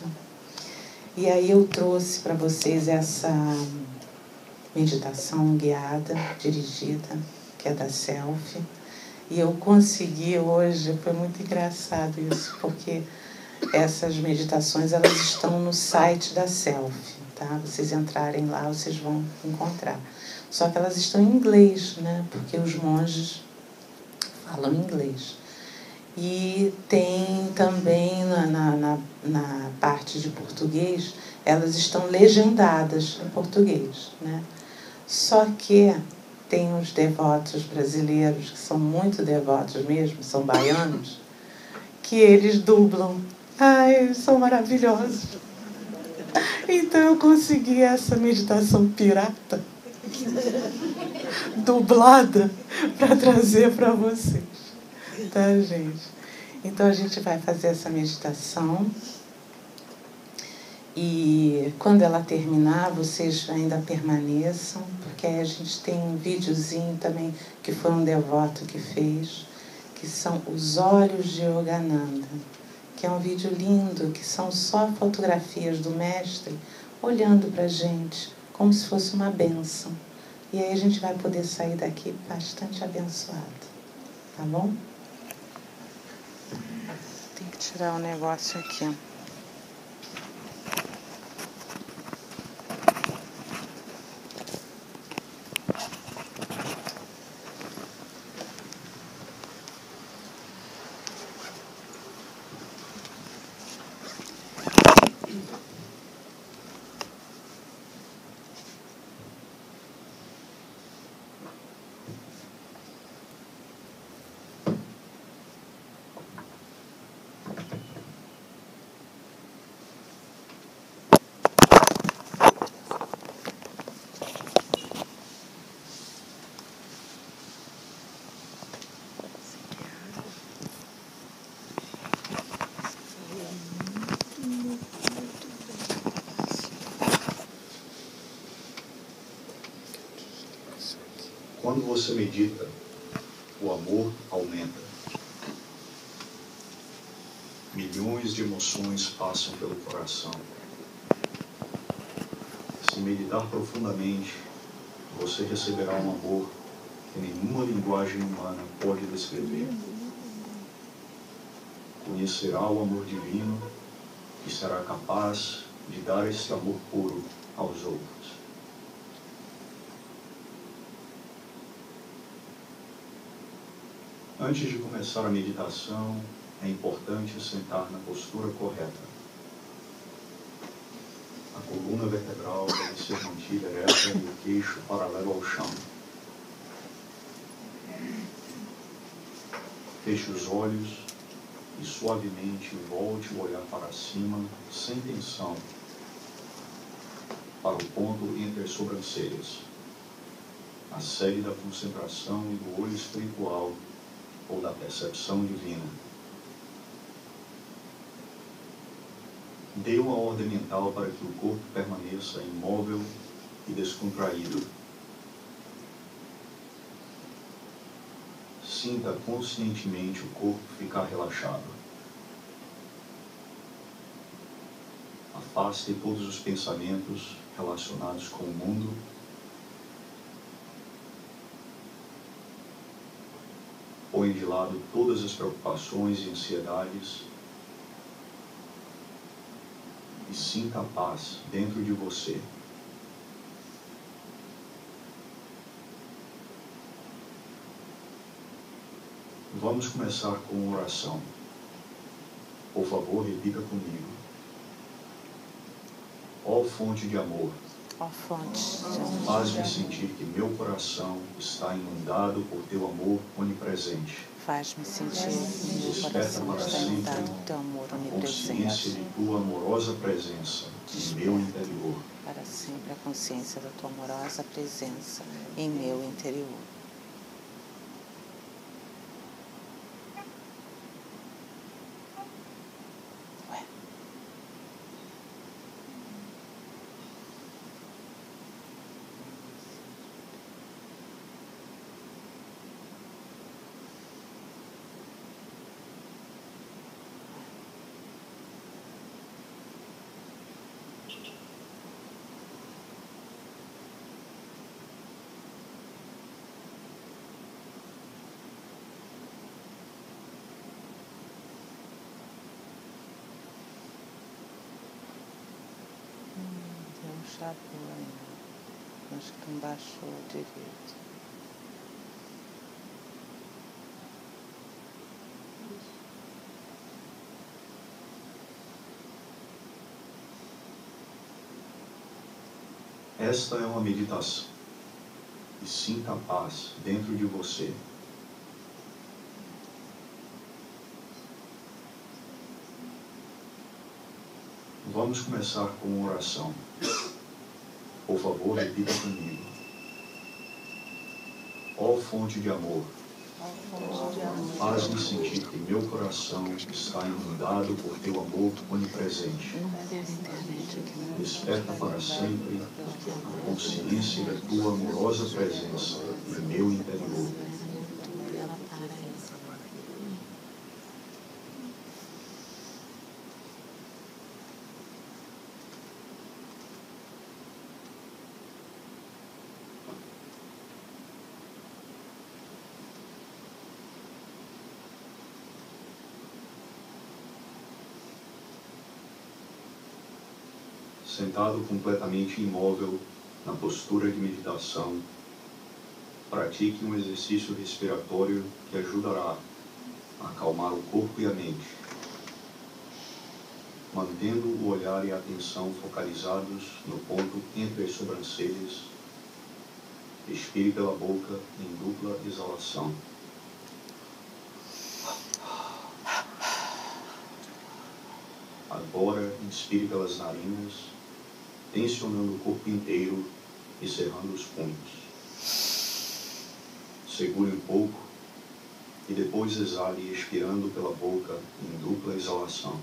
E aí eu trouxe para vocês essa meditação guiada, dirigida, que é da Self. E eu consegui hoje, foi muito engraçado isso, porque essas meditações elas estão no site da Self, tá? Vocês entrarem lá, vocês vão encontrar. Só que elas estão em inglês, né? Porque os monges falam inglês. E tem também na parte de português, elas estão legendadas em português, né? Só que tem os devotos brasileiros, que são muito devotos mesmo, são baianos, que eles dublam. Ai, eles são maravilhosos. Então eu consegui essa meditação pirata, dublada, para trazer para vocês. Tá, gente? Então a gente vai fazer essa meditação e quando ela terminar, vocês ainda permaneçam, porque aí a gente tem um videozinho também que foi um devoto que fez, que são os olhos de Yogananda, que é um vídeo lindo, que são só fotografias do mestre olhando para a gente, como se fosse uma bênção. E aí a gente vai poder sair daqui bastante abençoado. Tá bom? Tem que tirar o negócio aqui. Quando você medita, o amor aumenta. Milhões de emoções passam pelo coração. Se meditar profundamente, você receberá um amor que nenhuma linguagem humana pode descrever. Conhecerá o amor divino e será capaz de dar esse amor puro aos outros. Antes de começar a meditação, é importante sentar na postura correta. A coluna vertebral deve ser mantida ereta e o queixo paralelo ao chão. Feche os olhos e suavemente volte o olhar para cima, sem tensão, para o ponto entre as sobrancelhas, a sede da concentração e do olho espiritual ou da percepção divina. Dê uma ordem mental para que o corpo permaneça imóvel e descontraído. Sinta conscientemente o corpo ficar relaxado. Afaste todos os pensamentos relacionados com o mundo. Põe de lado todas as preocupações e ansiedades e sinta a paz dentro de você. Vamos começar com uma oração. Por favor, repita comigo. Ó fonte de amor, Ó fonte de amor, faz-me sentir que meu coração está inundado por teu amor onipresente. faz-me sentir que meu Desperta coração para está sempre inundado por teu amor a consciência onipresente. de tua amorosa presença em meu interior. Para sempre a consciência da tua amorosa presença em meu interior. Chapou ainda. Acho que não baixou direito. Esta é uma meditação. E sinta a paz dentro de você. Vamos começar com uma oração. Por favor, repita comigo. Ó fonte de amor, faz-me sentir que meu coração está inundado por teu amor onipresente. Desperta para sempre a consciência da tua amorosa presença em meu interior. Sentado completamente imóvel na postura de meditação, pratique um exercício respiratório que ajudará a acalmar o corpo e a mente, mantendo o olhar e a atenção focalizados no ponto entre as sobrancelhas. Expire pela boca em dupla exalação. Agora, inspire pelas narinas, tensionando o corpo inteiro e cerrando os punhos. Segure um pouco e depois exale expirando pela boca em dupla exalação.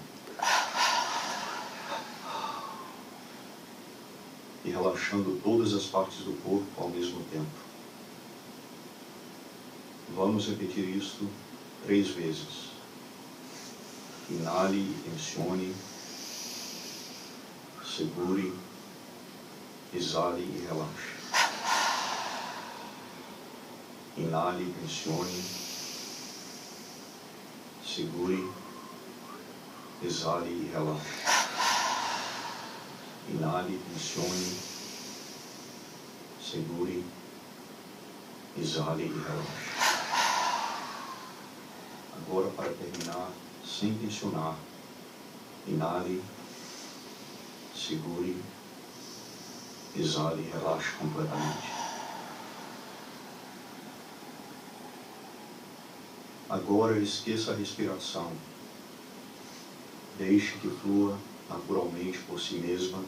E relaxando todas as partes do corpo ao mesmo tempo. Vamos repetir isto 3 vezes. Inale e tensione. Segure. Exale e relaxe. Inale e tensione. Segure. Exale e relaxe. Inale, tensione, segure, exale e relaxe. Agora, para terminar, sem tensionar, inale, segure, exale e relaxe completamente. Agora, esqueça a respiração. Deixe que flua naturalmente por si mesma,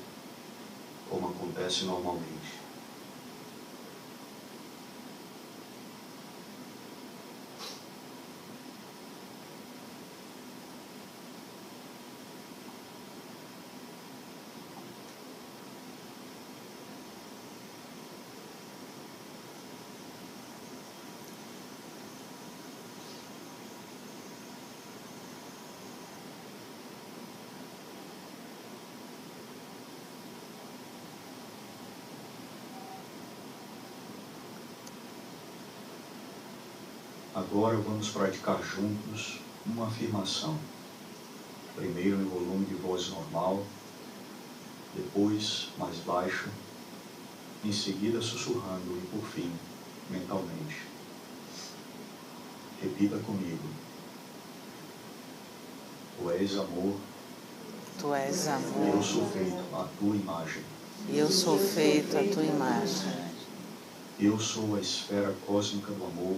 como acontece normalmente. Agora vamos praticar juntos uma afirmação. Primeiro em volume de voz normal, depois mais baixo, em seguida sussurrando e por fim, mentalmente. Repita comigo. Tu és amor. Tu és amor. Eu sou feito à tua imagem. Eu sou feito à tua imagem. Eu sou a esfera cósmica do amor.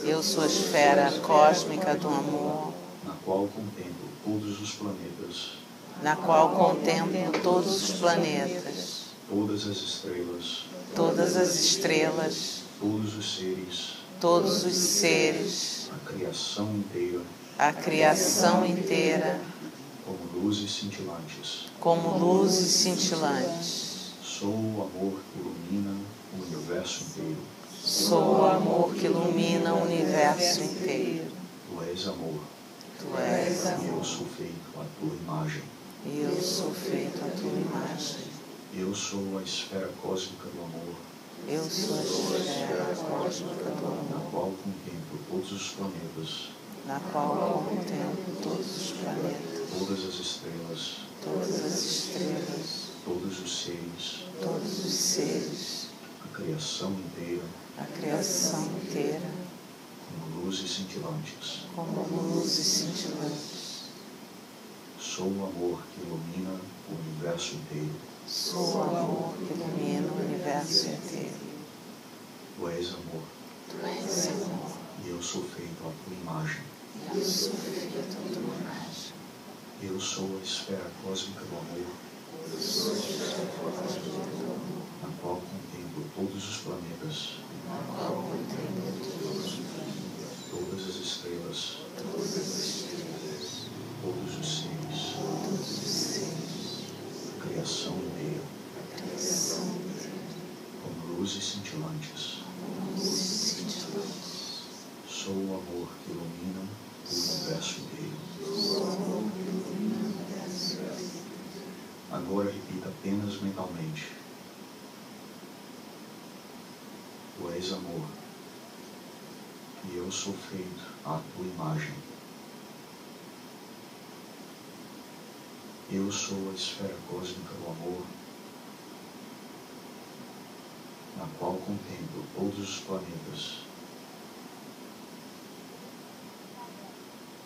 Eu sou a esfera cósmica do amor, na qual contemplo todos os planetas. Na qual contemplo todos os planetas. Todas as estrelas. Todas as estrelas. Todos os seres. Todos os seres. A criação inteira. A criação inteira. Como luzes cintilantes. Como luzes cintilantes. Sou o amor que ilumina o universo inteiro. Sou o amor que ilumina o universo inteiro. Tu és amor. Tu és amor. Eu sou feito à tua imagem. Eu sou feito à tua imagem. Eu sou a esfera cósmica do amor. Eu sou a esfera cósmica do na amor, qual contemplo todos os planetas. na qual contemplo todos os planetas, Todas as estrelas. todas as estrelas, Todos os seres. todos os seres, A criação inteira. a criação inteira, Como luzes cintilantes. como luzes cintilantes. Sou o amor que ilumina o universo inteiro. Sou o amor que ilumina o universo inteiro. Tu és amor. Tu és amor. E eu sou feito à tua imagem. Eu sou feito à tua imagem. Eu sou a esfera cósmica do amor. Eu sou a esfera cósmica do amor, Na qual contemplo todos os planetas. na qual contemplo todos os planetas, Todas as estrelas. todas as estrelas, Todos os seres. todos os seres, A criação inteira. a criação inteira, Como luzes cintilantes. luzes cintilantes. Sou o amor que ilumina o universo inteiro. Sou o amor que ilumina o universo inteiro. Agora repita apenas mentalmente. Tu és amor. E eu sou feito à tua imagem. Eu sou a esfera cósmica do amor, na qual contemplo todos os planetas,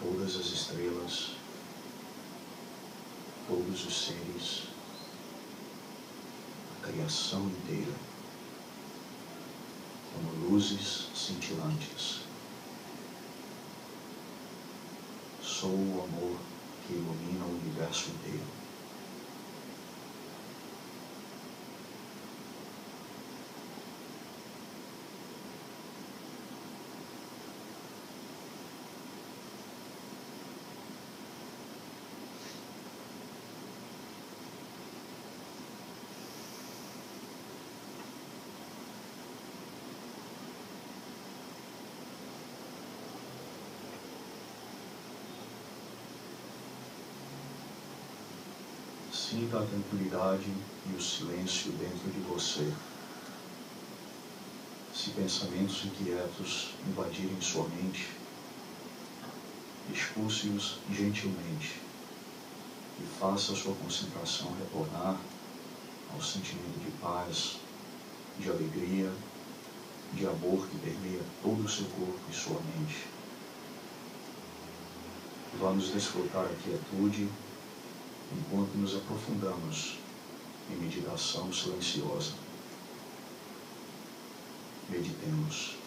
todas as estrelas, todos os seres, a criação inteira, como luzes cintilantes. Sou o amor que ilumina o universo inteiro. Sinta a tranquilidade e o silêncio dentro de você. Se pensamentos inquietos invadirem sua mente, expulse-os gentilmente e faça a sua concentração retornar ao sentimento de paz, de alegria, de amor que permeia todo o seu corpo e sua mente. Vamos desfrutar a quietude enquanto nos aprofundamos em meditação silenciosa. Meditemos.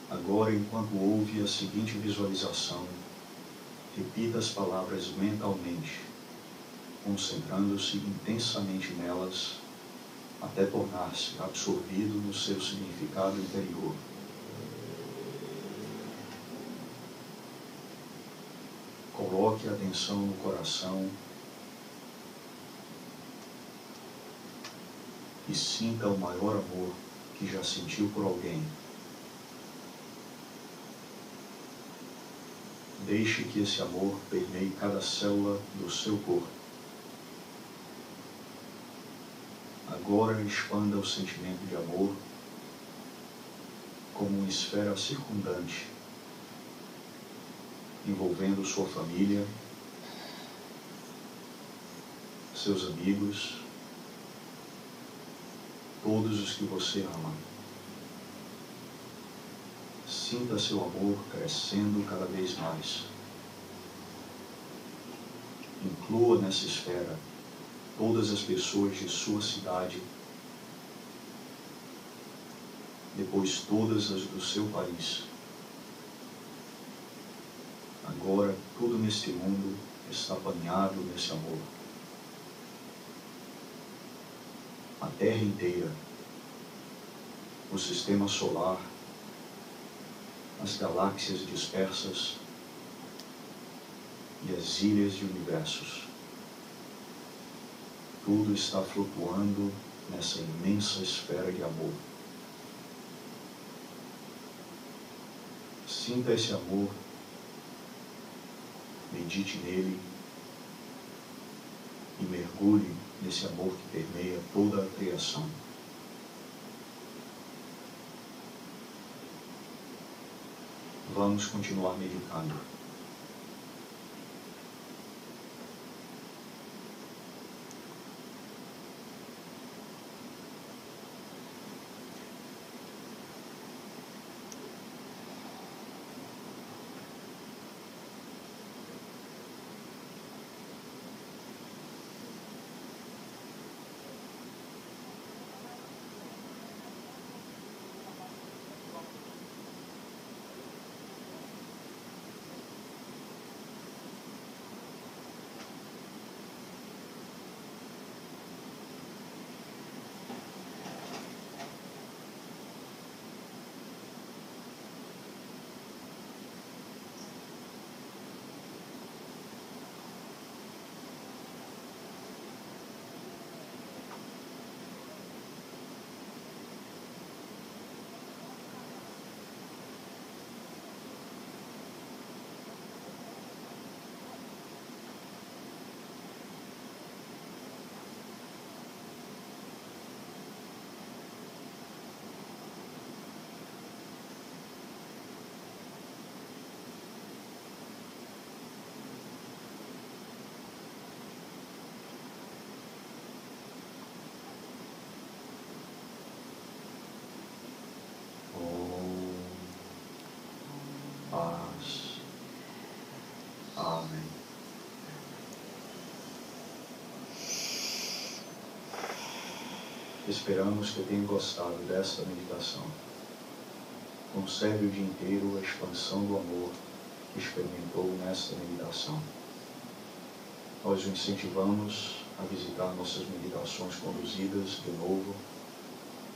Agora, enquanto ouve a seguinte visualização, repita as palavras mentalmente, concentrando-se intensamente nelas, até tornar-se absorvido no seu significado interior. Coloque a atenção no coração e sinta o maior amor que já sentiu por alguém. Deixe que esse amor permeie cada célula do seu corpo. Agora expanda o sentimento de amor como uma esfera circundante, envolvendo sua família, seus amigos, todos os que você ama. Sinta seu amor crescendo cada vez mais. Inclua nessa esfera todas as pessoas de sua cidade, depois todas as do seu país. Agora, tudo neste mundo está banhado nesse amor. A Terra inteira, o Sistema Solar, as galáxias dispersas e as ilhas de universos. Tudo está flutuando nessa imensa esfera de amor. Sinta esse amor, medite nele e mergulhe nesse amor que permeia toda a criação. Vamos continuar meditando. Esperamos que tenham gostado desta meditação. Conserve o dia inteiro a expansão do amor que experimentou nesta meditação. Nós o incentivamos a visitar nossas meditações conduzidas de novo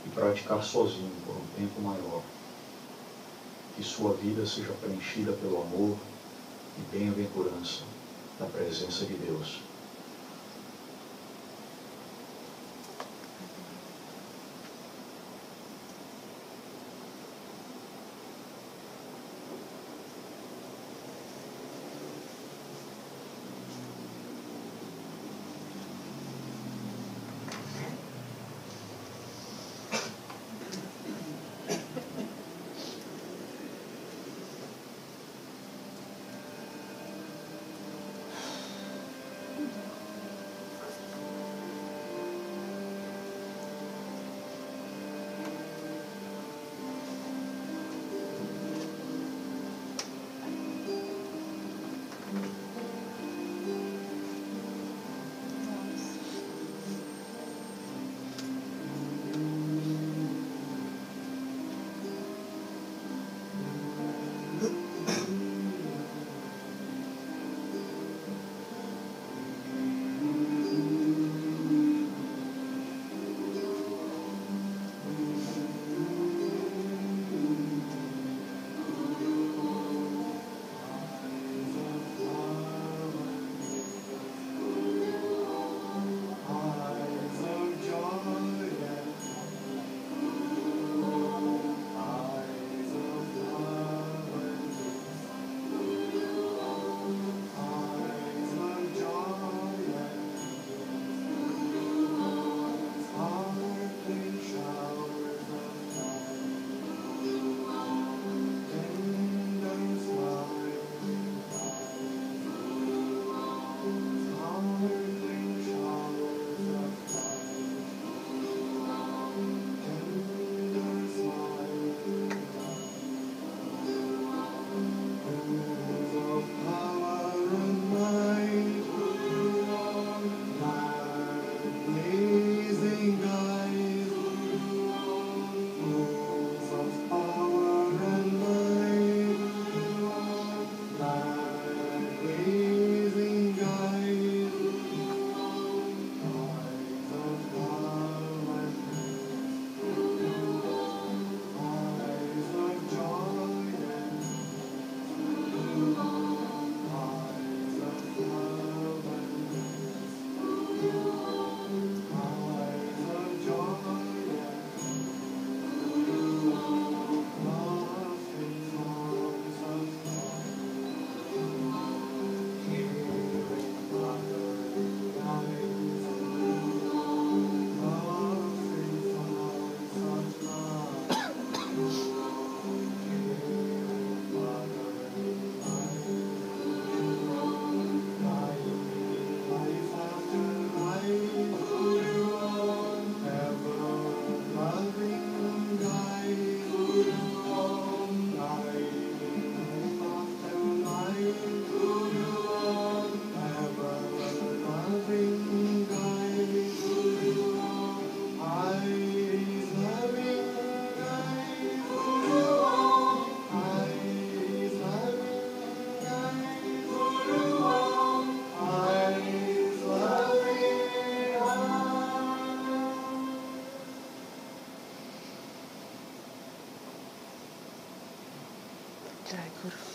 e praticar sozinho por um tempo maior. Que sua vida seja preenchida pelo amor e bem-aventurança da presença de Deus. Jai Guru.